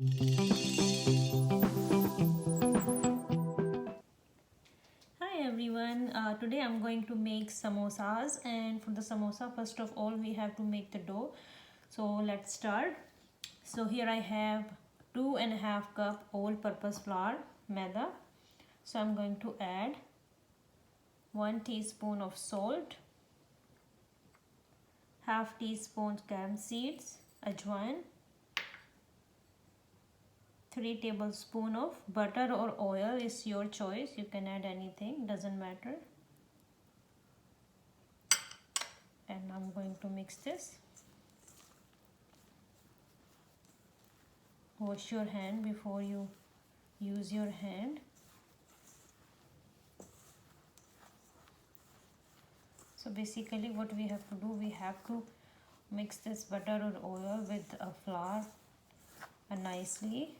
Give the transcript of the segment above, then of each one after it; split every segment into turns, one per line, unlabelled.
Hi everyone, today I'm going to make samosas, and for the samosa first of all we have to make the dough. So let's start. So here I have 2.5 cup all purpose flour maida. So I'm going to add 1 teaspoon of salt, half teaspoon carom seeds, ajwain, 3 tablespoon of butter or oil is your choice. You can add anything, doesn't matter. And I'm going to mix this. Wash your hand before you use your hand. So basically what we have to do, we have to mix this butter or oil with a flour nicely,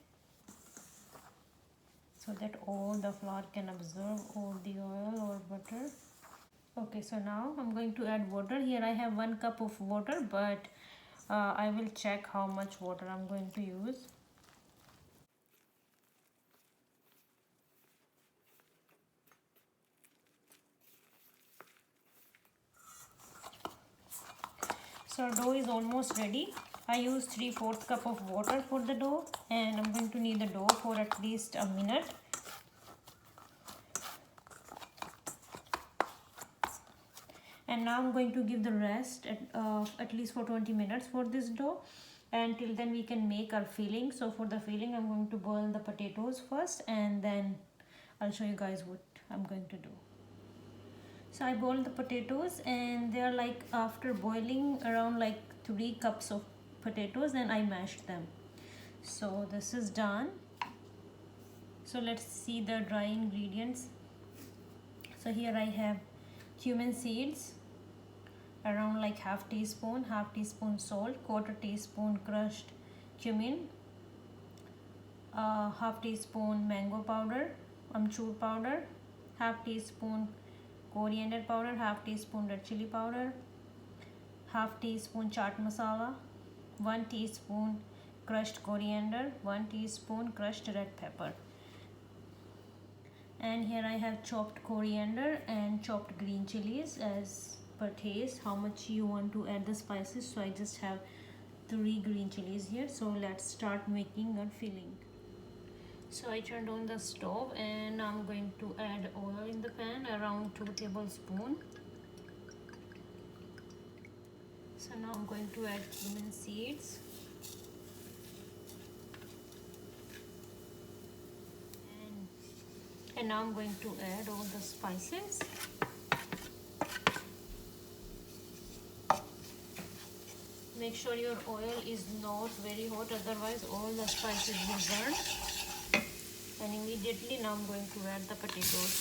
so that all the flour can absorb all the oil or butter. Okay, so now I'm going to add water. Here I have 1 cup of water, but I will check how much water I'm going to use. So our dough is almost ready. I use 3/4 cup of water for the dough, and I'm going to knead the dough for at least a minute. And now I'm going to give the rest at least for 20 minutes for this dough. And till then we can make our filling. So for the filling I'm going to boil the potatoes first, and then I'll show you guys what I'm going to do. So I boiled the potatoes, and they're like, after boiling around like 3 cups of potatoes, and I mashed them. So this is done. So let's see the dry ingredients. So here I have cumin seeds, around like half teaspoon salt, 1/4 teaspoon crushed cumin, half teaspoon mango powder, amchur powder, half teaspoon coriander powder, half teaspoon red chili powder, half teaspoon chaat masala, 1 teaspoon crushed coriander, 1 teaspoon crushed red pepper. And here I have chopped coriander and chopped green chilies as per taste, how much you want to add the spices. So I just have 3 green chilies here. So let's start making our filling. So I turned on the stove, and I'm going to add oil in the pan, around 2 tablespoons. So now I'm going to add cumin seeds, and now I'm going to add all the spices. Make sure your oil is not very hot, otherwise all the spices will burn. And immediately now I'm going to add the potatoes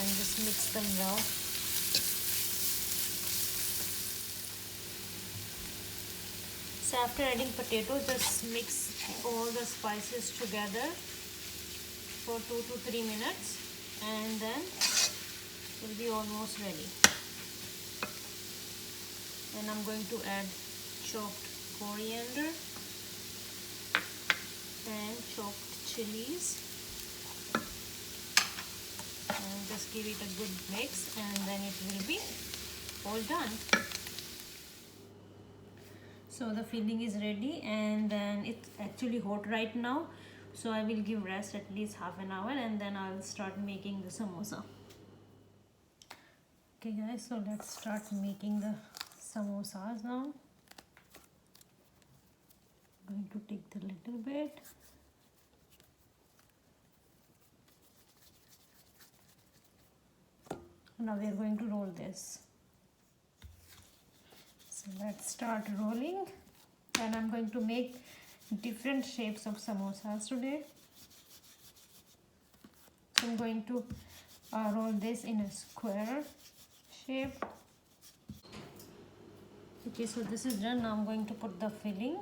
and just mix them well. So after adding potatoes, just mix all the spices together for 2 to 3 minutes, and then it will be almost ready. And I'm going to add chopped coriander and chopped chilies, and just give it a good mix, and then it will be all done. So the filling is ready, and then it's actually hot right now, so I will give rest at least half an hour, and then I'll start making the samosa. Okay guys, so let's start making the samosas now. I'm going to take the little bit. Now we are going to roll this. So let's start rolling, and I'm going to make different shapes of samosas today. So I'm going to roll this in a square shape. Okay, so this is done. Now I'm going to put the filling.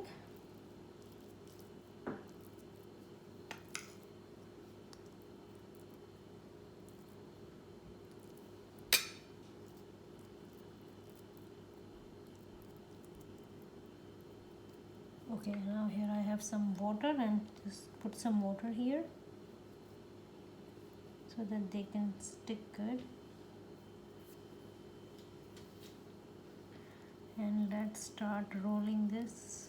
Okay, now here I have some water and just put some water here so that they can stick good. And let's start rolling this.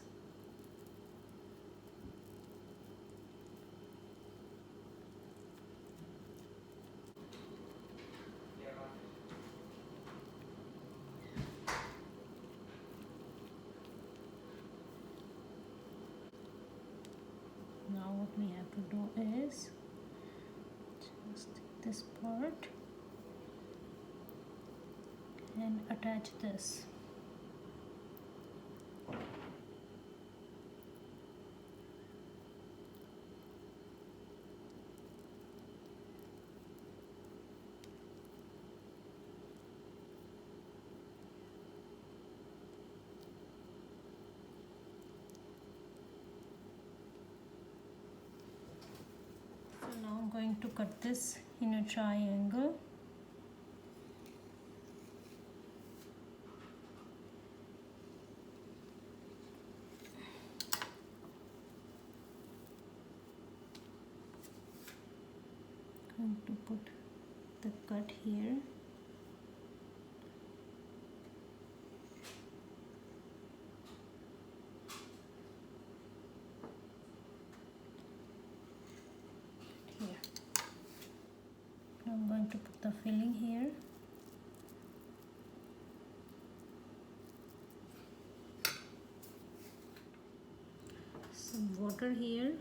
Now what we have to do is just take this part and attach this. So now I'm going to cut this in a triangle. Going to put the cut here. Here. Now I'm going to put the filling here. Some water here.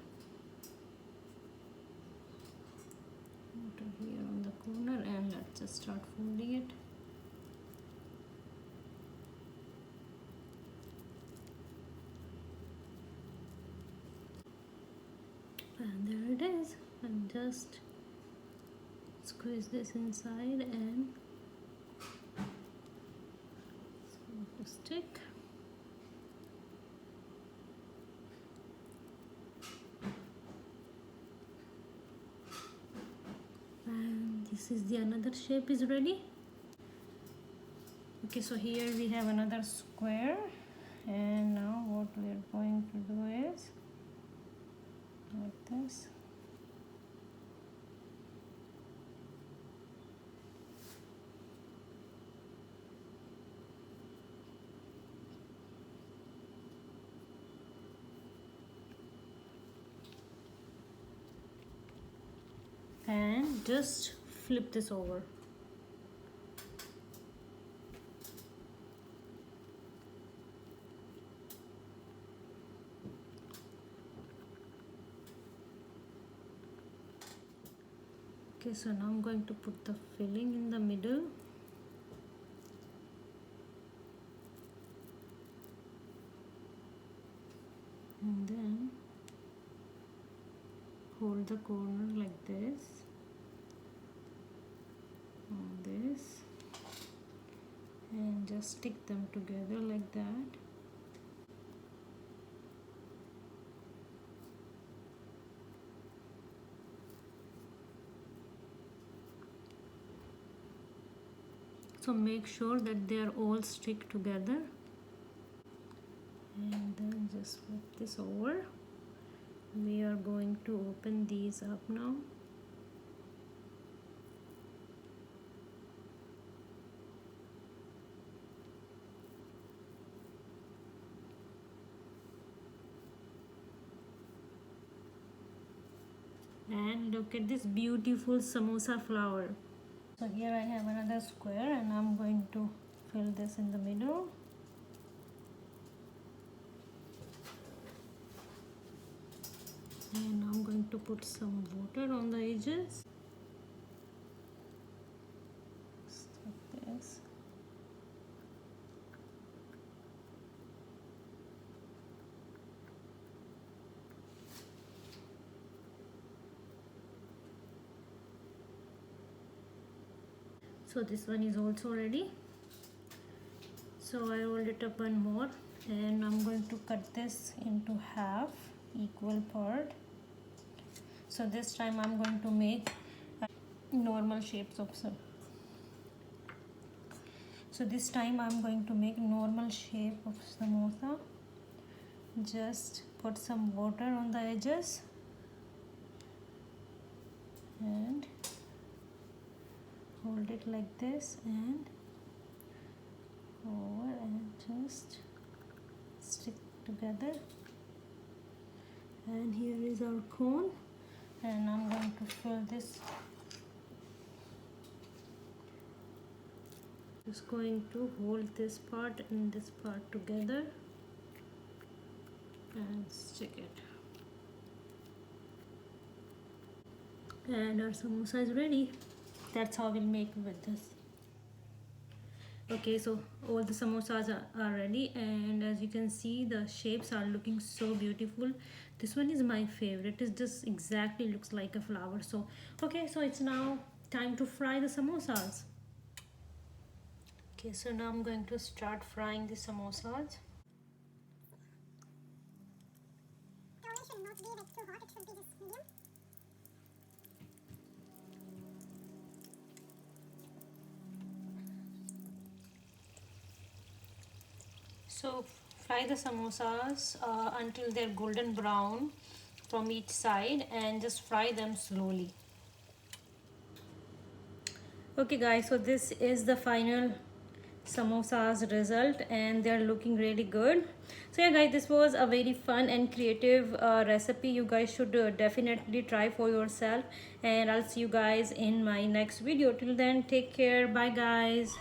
Water here on the corner, and let's just start folding it. And there it is. And just squeeze this inside and it's going to stick. And this is the another shape is ready. Okay, so here we have another square, and now what we are going to do is like this. And just flip this over. Okay, so now I'm going to put the filling in the middle. And then hold the corner like this on this and just stick them together like that. So make sure that they are all stick together, and then just flip this over. We are going to open these up now. And look at this beautiful samosa flower. So here I have another square, and I'm going to fill this in the middle. And I'm going to put some water on the edges. Just like this. So this one is also ready. So I rolled it up one more, and I'm going to cut this into half equal part. So this time I'm going to make normal shapes of some. So this time I'm going to make normal shape of samosa. Just put some water on the edges and hold it like this and over and just stick together. And here is our cone, and I'm going to fill this. Just going to hold this part and this part together and stick it. And our samosa is ready. That's how we'll make with this. Okay, so all the samosas are ready, and as you can see, the shapes are looking so beautiful. This one is my favorite. It just exactly looks like a flower. So okay, so it's now time to fry the samosas. Okay, so now I'm going to start frying the samosas. The oil should not be like too hot, it should be just medium. So fry the samosas until they're golden brown from each side, and just fry them slowly. Okay guys, so this is the final samosas result, and they're looking really good. So yeah guys, this was a very fun and creative recipe. You guys should definitely try for yourself, and I'll see you guys in my next video. Till then, take care. Bye guys.